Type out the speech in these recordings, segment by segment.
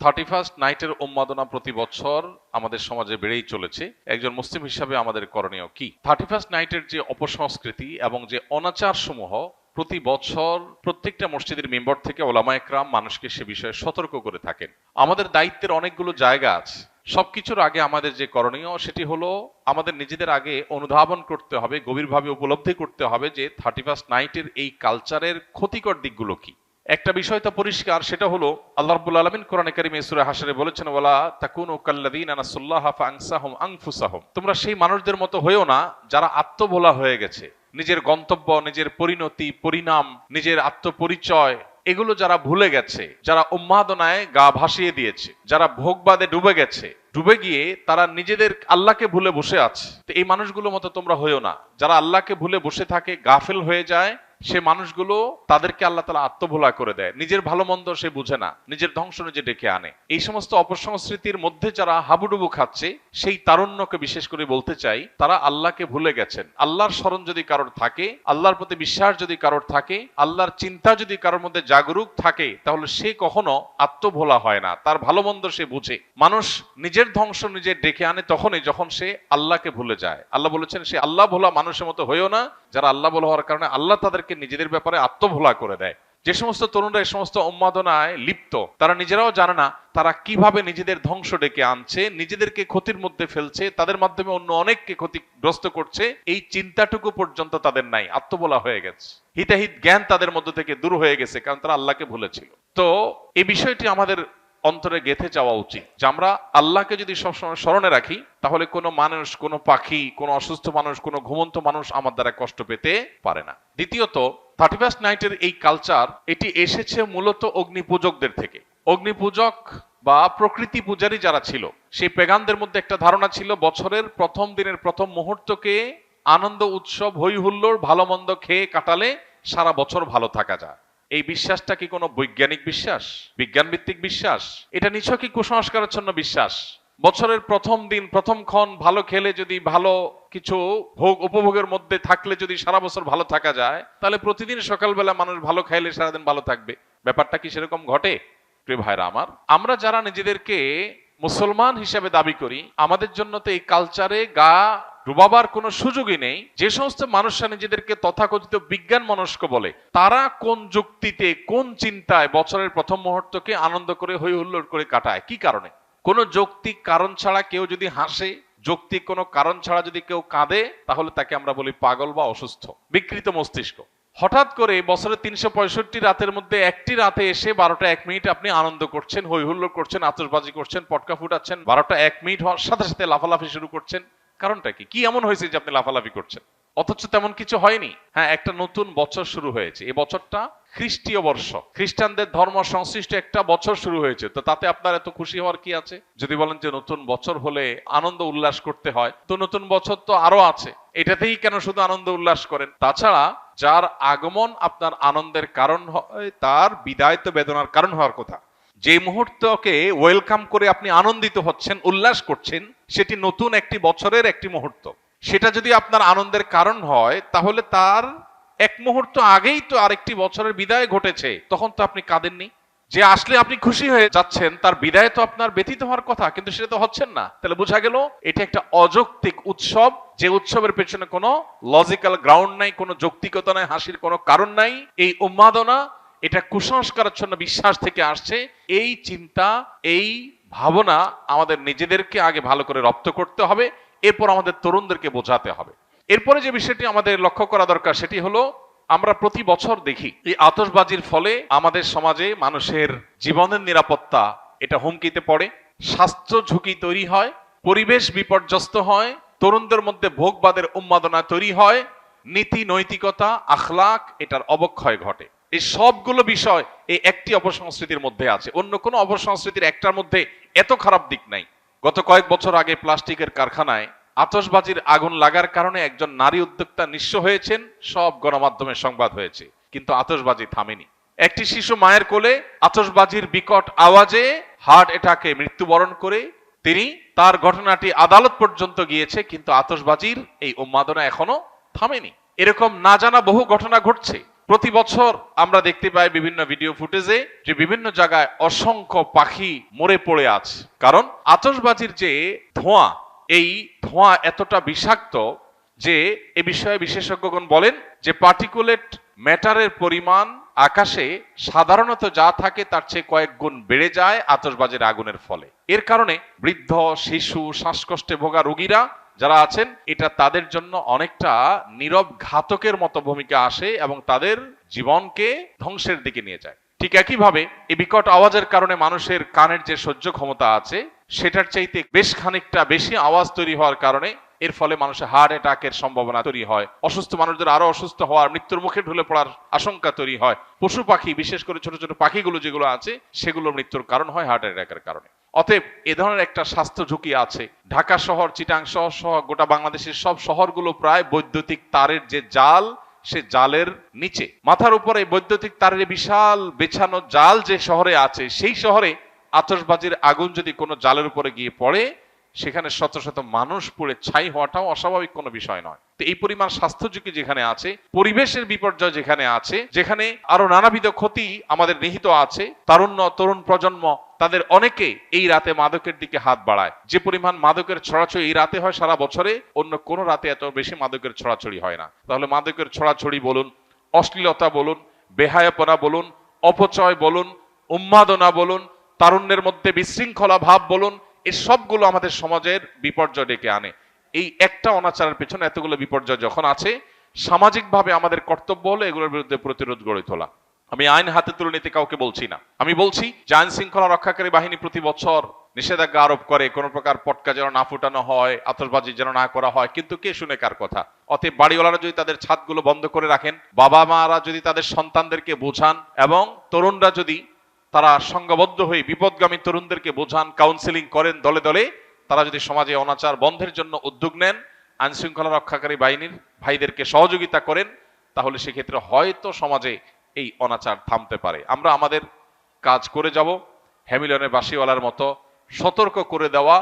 31st নাইটের উন্মাদনা প্রতি বছর আমাদের সমাজে বেড়েই চলেছে। একজন মুসলিম হিসাবে আমাদের করণীয় কি? 31st নাইটের যে অপসংস্কৃতি এবং যে অনাচার সমূহ প্রতি বছর প্রত্যেকটা মসজিদের মেম্বার থেকে ওলামা একরাম মানুষকে সে বিষয়ে সতর্ক করে থাকেন। আমাদের দায়িত্বের অনেকগুলো জায়গা আছে। সবকিছুর আগে আমাদের যে করণীয় সেটি হলো আমাদের নিজেদের আগে অনুধাবন করতে হবে, গভীরভাবে উপলব্ধি করতে হবে যে 31st নাইটের এই কালচারের ক্ষতিকর দিকগুলো কি। একটা বিষয় তো পরিষ্কার, সেটা হলো আল্লাহ রাব্বুল আলামিন কোরআনে কারিমে সূরা হাশরে বলেছেন, ওয়ালা তাকুনু কাল্লাযীনা নাসুল্লাহা ফাআনসাহুম আনফুসাহুম, তোমরা সেই মানুষদের মতো হয়েও না যারা আত্মভোলা হয়ে গেছে। নিজের গন্তব্য, নিজের পরিণতি, পরিণাম, নিজের আত্মপরিচয় এগুলো যারা ভুলে গেছে, যারা উন্মাদনায় গা ভাসিয়ে দিয়েছে, যারা ভোগবাদে ডুবে গেছে, ডুবে গিয়ে তারা নিজেদের আল্লাহকে ভুলে বসে আছে। তো এই মানুষগুলোর মতো তোমরা হইও না। যারা আল্লাহকে ভুলে বসে থাকে, গাফেল হয়ে যায়, সে মানুষগুলো তাদেরকে আল্লাহ তাআলা আত্মভোলা করে দেয়। নিজের ভালো মন্দ সে বুঝে না, নিজের ধ্বংস নিজে ডেকে আনে। এই সমস্ত অপসংস্কৃতির মধ্যে যারা হাবুডুবু খাচ্ছে, সেই তারুণ্যকে বিশেষ করে বলতে চাই, তারা আল্লাহকে ভুলে গেছেন। আল্লাহর স্মরণ যদি কারোর থাকে, আল্লাহর প্রতি বিশ্বাস যদি কারোর থাকে, আল্লাহর চিন্তা যদি কারোর মধ্যে জাগরুক থাকে, তাহলে সে কখনো আত্মভোলা হয় না। তার ভালো মন্দ সে বুঝে। মানুষ নিজের ধ্বংস নিজে ডেকে আনে তখনই যখন সে আল্লাহকে ভুলে যায়। আল্লাহ বলেছেন, সে আল্লাহ ভোলা মানুষের মতো হয়েও না যারা আল্লাহ ভোলা হওয়ার কারণে আল্লাহ তাদেরকে নিজেদের ব্যাপারে আত্মভোলা করে দেয়। যে সমস্ত তরুণরা এই সমস্ত উন্মাদনায় লিপ্ত, তারা নিজেরাও জানে না তারা কিভাবে নিজেদের ধ্বংস ডেকে আনছে, নিজেদেরকে ক্ষতির মধ্যে ফেলছে, তাদের মাধ্যমে অন্য অনেককে ক্ষতিগ্রস্ত করছে। এই চিন্তাটুকু পর্যন্ত তাদের নাই, আত্মভোলা হয়ে গেছে। হিতাহিত জ্ঞান তাদের মধ্য থেকে দূর হয়ে গেছে, কারণ তারা আল্লাহকে ভুলেছিল। তো এই বিষয়টি আমাদের অন্তরে গেঁথে যাওয়া উচিত যে আমরা আল্লাহকে যদি সবসময় স্মরণে রাখি, তাহলে কোনো মানুষ, কোনো পাখি, কোনো অসুস্থ মানুষ, কোনো ঘুমন্ত মানুষ আমার দ্বারা কষ্ট পেতে পারে না। দ্বিতীয়ত, 31st নাইটের এই কালচার এটি এসেছে মূলত অগ্নিপূজকদের থেকে। অগ্নিপূজক বা প্রকৃতি পূজারী যারা ছিল, সেই পেগানদের মধ্যে একটা ধারণা ছিল বছরের প্রথম দিনের প্রথম মুহূর্তকে আনন্দ, উৎসব, হই হুল্লোড়, ভালো মন্দ খেয়ে কাটালে সারা বছর ভালো থাকা যায়। এই বিশ্বাসটা কি কোনো বৈজ্ঞানিক বিশ্বাস, বিজ্ঞান ভিত্তিক বিশ্বাস? এটা নিছকই কুসংস্কারাচ্ছন্ন বিশ্বাস। বছরের প্রথম দিন, প্রথম ক্ষণ ভালো খেলে, যদি ভালো কিছু ভোগ উপভোগের মধ্যে থাকলে যদি সারা বছর ভালো থাকা যায়, তাহলে প্রতিদিন সকালবেলা মানুষ ভালো খাইলে সারাদিন ভালো থাকবে। ব্যাপারটা কি সেরকম ঘটে? প্রিয় ভাইরা আমার, আমরা যারা নিজেদেরকে মুসলমান হিসেবে দাবি করি, আমাদের জন্য তো এই কালচারে গা ডুবাবার কোনো সুযোগই নেই। যে সমস্ত মানুষরা নিজেদেরকে তথাকথিত বিজ্ঞান মনস্ক বলে, তারা কোন যুক্তিতে, কোন চিন্তায় বছরের প্রথম মুহূর্তকে আনন্দ করে হই হুল্লোড় করে কাটায়? কি কারণে? কোন যৌক্তিক কারণ ছাড়া কেউ যদি হাসে, যৌক্তিক কোনো কারণ ছাড়া যদি কেউ কাঁদে, তাহলে তাকে আমরা বলি পাগল বা অসুস্থ, বিকৃত মস্তিষ্ক। হঠাৎ করে বছরের 365 রাতের মধ্যে একটি রাতে এসে 12টা 1 মিনিট আপনি আনন্দ করছেন, হই হুল্লোড় করছেন, আতশবাজি করছেন, পটকা ফুটাচ্ছেন, 12টা 1 মিনিট হওয়ার সাথে সাথে লাফালাফি শুরু করছেন। কারণটা কি? কি এমন হয়েছে যে আপনি লাফালাফি করছেন? অথচ তেমন কিছু হয়নি। হ্যাঁ, একটা নতুন বছর শুরু হয়েছে। এই বছরটা খ্রিস্টীয় বর্ষ, খ্রিস্টানদের ধর্ম সংশ্লিষ্ট একটা বছর শুরু হয়েছে। তো তাতে আপনার এত খুশি হওয়ার কি আছে? যদি বলেন যে নতুন বছর হলে আনন্দ উল্লাস করতে হয়, তো নতুন বছর তো আরো আছে, এটাতেই কেন শুধু আনন্দ উল্লাস করেন? তাছাড়া যার আগমন আপনার আনন্দের কারণ হয়, তার বিদায় তো বেদনার কারণ হওয়ার কথা। যে মুহূর্তকে ওয়েলকাম করে আপনি আনন্দিত হচ্ছেন, উল্লাস করছেন, সেটি নতুন একটি বছরের একটি মুহূর্ত। সেটা যদি আপনার আনন্দের কারণ হয়, তাহলে তার এক মুহূর্ত আগেই তো আরেকটি বছরের বিদায় ঘটেছে, তখন তো আপনি কাঁদেননি। যে আসলে আপনি খুশি হয়ে যাচ্ছেন, তার বিদায় তো আপনার ব্যথিত হওয়ার কথা, কিন্তু সেটা তো হচ্ছেন না। তাহলে বোঝা গেল এটা একটা অযৌক্তিক উৎসব, যে উৎসবের পেছনে কোনো লজিক্যাল গ্রাউন্ড নাই, কোনো যৌক্তিকতা নাই, হাসির কোনো কারণ নাই। এই উন্মাদনা, এটা কুসংস্কারাচ্ছন্ন বিশ্বাস থেকে আসছে। এই চিন্তা, এই ভাবনা আমাদের নিজেদেরকে আগে ভালো করে রপ্ত করতে হবে, এরপর আমাদের তরুণদেরকে বোঝাতে হবে। এরপরে যে বিষয়টি আমাদের লক্ষ্য করা দরকার, সেটি হলো আমরা প্রতি বছর দেখি এই আতশবাজির ফলে আমাদের সমাজে মানুষের জীবনের নিরাপত্তা এটা হুমকিতে পড়ে, স্বাস্থ্য ঝুঁকি তৈরি হয়, পরিবেশ বিপর্যস্ত হয়, তরুণদের মধ্যে ভোগবাদের উন্মাদনা তৈরি হয়, নীতি নৈতিকতা, আখলাক এটার অবক্ষয় ঘটে। এই সবগুলো বিষয় এই একটি অপসংস্কৃতির মধ্যে আছে। অন্য কোনো অপসংস্কৃতির একটার মধ্যে এত খারাপ দিক নাই। গত কয়েক বছর আগে প্লাস্টিকের কারখানায় আতশবাজির আগুন লাগার কারণে একজন নারী উদ্যোক্তা নিঃস্ব হয়েছেন, সব গণমাধ্যমে সংবাদ হয়েছে, কিন্তু আতশবাজি থামেনি। একটি শিশু মায়ের কোলে আতশবাজির বিকট আওয়াজে হার্ট অ্যাটাকে মৃত্যুবরণ করে তিনি, তার ঘটনাটি আদালত পর্যন্ত গিয়েছে, কিন্তু আতশবাজির এই উন্মাদনা এখনো থামেনি। এরকম না জানা বহু ঘটনা ঘটছে। প্রতি বছর আমরা দেখতে পাই বিভিন্ন ভিডিও ফুটেজে যে বিভিন্ন জায়গায় অসংখ্য পাখি মরে পড়ে আছে। কারণ আতশবাজির যে ধোঁয়া, এই ধোঁয়া এতটা বিষাক্ত যে এ বিষয়ে বিশেষজ্ঞগণ বলেন যে পার্টিকুলেট ম্যাটারের পরিমাণ আকাশে সাধারণত যা থাকে তার চেয়ে কয়েক গুণ বেড়ে যায় আতশবাজির আগুনের ফলে। এর কারণে বৃদ্ধ, শিশু, শ্বাসকষ্টে ভোগা রোগীরা যারা আছেন, এটা তাদের জন্য অনেকটা নীরব ঘাতকের মতো ভূমিকা আসে এবং তাদের জীবনকে ধ্বংসের দিকে নিয়ে যায়। ঠিক একইভাবে এই বিকট আওয়াজের কারণে মানুষের কানের যে সহ্য ক্ষমতা আছে সেটার চাইতে বেশ খানিকটা বেশি আওয়াজ তৈরি হওয়ার কারণে এর ফলে মানুষের হার্ট অ্যাটাকের সম্ভাবনা তৈরি হয়, অসুস্থ মানুষদের আরো অসুস্থ হওয়ার, মৃত্যুর মুখে ঢলে পড়ার আশঙ্কা তৈরি হয়। পশু পাখি, বিশেষ করে ছোট ছোট পাখিগুলো যেগুলো আছে সেগুলো মৃত্যুর কারণ হয় হার্ট অ্যাটাকের কারণে। অতএব এ ধরনের একটা স্বাস্থ্য ঝুঁকি আছে। ঢাকা শহর, চিটাং শহর সহ গোটা বাংলাদেশের সব শহরগুলো প্রায় বৈদ্যুতিক তারের যে জাল, সে জালের নিচে মাথার উপরে বৈদ্যুতিক তারের বিশাল বেছানো জাল যে শহরে আছে, সেই শহরে আতশবাজির আগুন যদি কোনো জালের উপরে গিয়ে পড়ে, সেখানে শত শত মানুষ পুড়ে ছাই হওয়াটাও অস্বাভাবিক কোনো বিষয় নয়। তো এই পরিমাণ স্বাস্থ্য ঝুঁকি যেখানে আছে, পরিবেশের বিপর্যয় যেখানে আছে, যেখানে আরো নানাবিধ ক্ষতি আমাদের নিহিত আছে, তরুণ প্রজন্ম তাদের অনেকে এই রাতে মাদকের দিকে হাত বাড়ায়। যে পরিমাণ মাদকের ছড়াছড়ি এই রাতে হয়, সারা বছরে অন্য কোনো রাতে এত বেশি মাদকের ছড়াছড়ি হয় না। তাহলে মাদকের ছড়াছড়ি বলুন, অশ্লীলতা বলুন, বেহায়াপনা বলুন, অপচয় বলুন, উন্মাদনা বলুন, তারুণ্যের মধ্যে বিশৃঙ্খলা ভাব বলুন, এই সবগুলো আমাদের সমাজের বিপর্যয় ডেকে আনে। এই একটা অনাচারের পেছনে এতগুলো বিপর্যয় যখন আছে, সামাজিকভাবে আমাদের কর্তব্য হলো এগুলোর বিরুদ্ধে প্রতিরোধ গড়ে তোলা। আমি আইন হাতে তুলে নিতে কাউকে বলছি না। আমি বলছি যে আইন শৃঙ্খলা রক্ষাকারী বাহিনী প্রতি বছর নিষেধাজ্ঞা আরোপ করে, কোনো প্রকার পটকা যেন না ফুটানো হয়, আতশবাজি যেন না করা হয়, কিন্তু কে শুনে কার কথা? অতএব বাড়িওয়ালারা যদি তাদের ছাদগুলো বন্ধ করে রাখেন, বাবা মারা যদি তাদের সন্তানদেরকে বোঝান, এবং তরুণরা যদি তারা সংঘবদ্ধ হয়ে বিপদগামী তরুণদেরকে বোঝান, কাউন্সেলিং করেন দলে দলে, তারা যদি সমাজে অনাচার বন্ধের জন্য উদ্যোগ নেন, আইন শৃঙ্খলা রক্ষাকারী বাহিনীর ভাইদেরকে সহযোগিতা করেন, তাহলে সেক্ষেত্রে হয়তো সমাজে এই অনাচার থামতে পারে। আমরা আমাদের কাজ করে যাব, হ্যামিলনের বাসিওয়ালার মতো সতর্ক করে দেওয়া,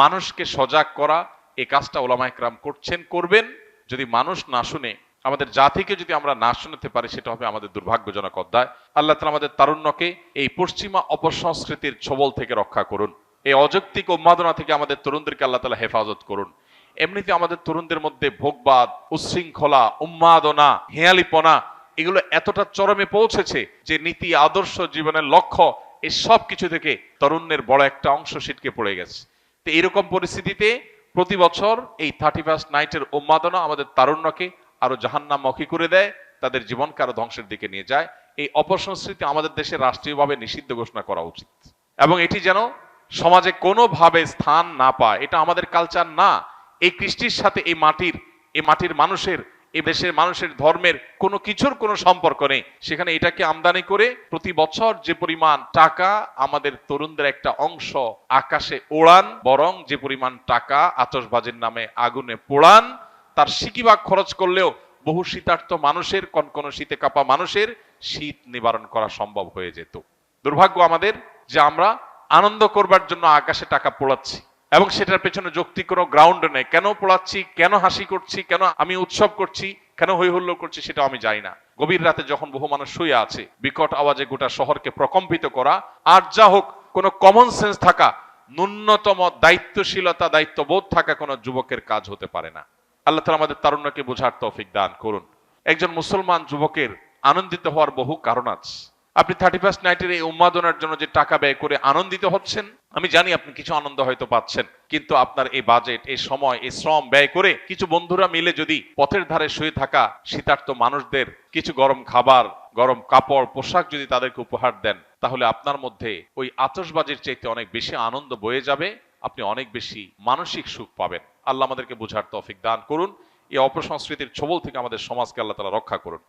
মানুষকে সজাগ করা। এই কাজটা ওলামায়ে কেরাম করছেন, করবেন। যদি মানুষ না শুনে, আমাদের জাতিকে যদি আমরা না শুনতে পারি, সেটা হবে আমাদের দুর্ভাগ্যজনক অধ্যায়। আল্লাহ তাআলা আমাদের তারুণ্যকে এই পশ্চিমা অপসংস্কৃতির ছবল থেকে রক্ষা করুন। এই অযৌক্তিক উন্মাদনা থেকে আমাদের তরুণদেরকে আল্লাহ তাআলা হেফাজত করুন। এমনিতে আমাদের তরুণদের মধ্যে ভোগবাদ, উচ্ছৃঙ্খলা, উন্মাদনা, হেয়ালিপনা এগুলো এতটা চরমে পৌঁছেছে যে নীতি, আদর্শ, জীবনের লক্ষ্য, এই সব কিছু থেকে তরুণের বড় একটা অংশ ছিটকে পড়ে গেছে। তো এরকম পরিস্থিতিতে প্রতি বছর এই 31st নাইটের উন্মাদনা আমাদের তারুণ্যকে আরো জাহান্নামমুখী করে দেয়, তাদের জীবনকে আরো ধ্বংসের দিকে নিয়ে যায়। এই অপসংস্কৃতি আমাদের দেশে রাষ্ট্রীয়ভাবে নিষিদ্ধ ঘোষণা করা উচিত, এবং এটি যেন সমাজে কোনোভাবে স্থান না পায়। এটা আমাদের কালচার না। এই কৃষ্টির সাথে এই মাটির মানুষের, এই দেশের মানুষের ধর্মের কোনো কিছুর কোনো সম্পর্ক নেই। সেখানে এটাকে আমদানি করে প্রতি বছর যে পরিমাণ টাকা আমাদের তরুণদের একটা অংশ আকাশে ওড়ান, বরং যে পরিমাণ টাকা আতশবাজির নামে আগুনে পোড়ান, তার সিকিভাগ খরচ করলেও বহু শীতার্ত মানুষের, কনকনে শীতে কাঁপা মানুষের শীত নিবারণ করা সম্ভব হয়ে যেত। দুর্ভাগ্য আমাদের যে আমরা আনন্দ করবার জন্য আকাশে টাকা পোড়াচ্ছি, এবং সেটার পেছনে যৌক্তিক কোনো গ্রাউন্ড নেই। কেন পোড়াচ্ছি, কেন হাসি করছি, কেন আমি উৎসব করছি, কেন হৈ হুল্লোড় করছি, সেটা আমি জানি না। গভীর রাতে যখন বহু মানুষ শুয়ে আছে, বিকট আওয়াজে গোটা শহরকে প্রকম্পিত করা, আর যা হোক, কোনো কমন সেন্স থাকা, ন্যূনতম দায়িত্বশীলতা, দায়িত্ববোধ থাকা কোনো যুবকের কাজ হতে পারে না। আল্লাহ তাআলা আমাদের তারুণ্যকে বোঝার তৌফিক দান করুন। একজন মুসলমান যুবকের আনন্দিত হওয়ার বহু কারণ আছে। আপনি 31st নাইটের এই উন্মাদনার জন্য যে টাকা ব্যয় করে আনন্দিত হচ্ছেন, আমি জানি আপনি কিছু আনন্দ হয়তো পাচ্ছেন, কিন্তু আপনার এই বাজেট, এই সময়, এই শ্রম ব্যয় করে কিছু বন্ধুরা মিলে যদি পথের ধারে শুয়ে থাকা শীতার্ত মানুষদের কিছু গরম খাবার, গরম কাপড়, পোশাক যদি তাদেরকে উপহার দেন, তাহলে আপনার মধ্যে ওই আতশবাজির চাইতে অনেক বেশি আনন্দ বয়ে যাবে, আপনি অনেক বেশি মানসিক সুখ পাবেন। আল্লাহ আমাদেরকে বোঝার তৌফিক দান করুন। এই অপসংস্কৃতির ছোবল থেকে আমাদের সমাজকে আল্লাহ তাআলা রক্ষা করুন।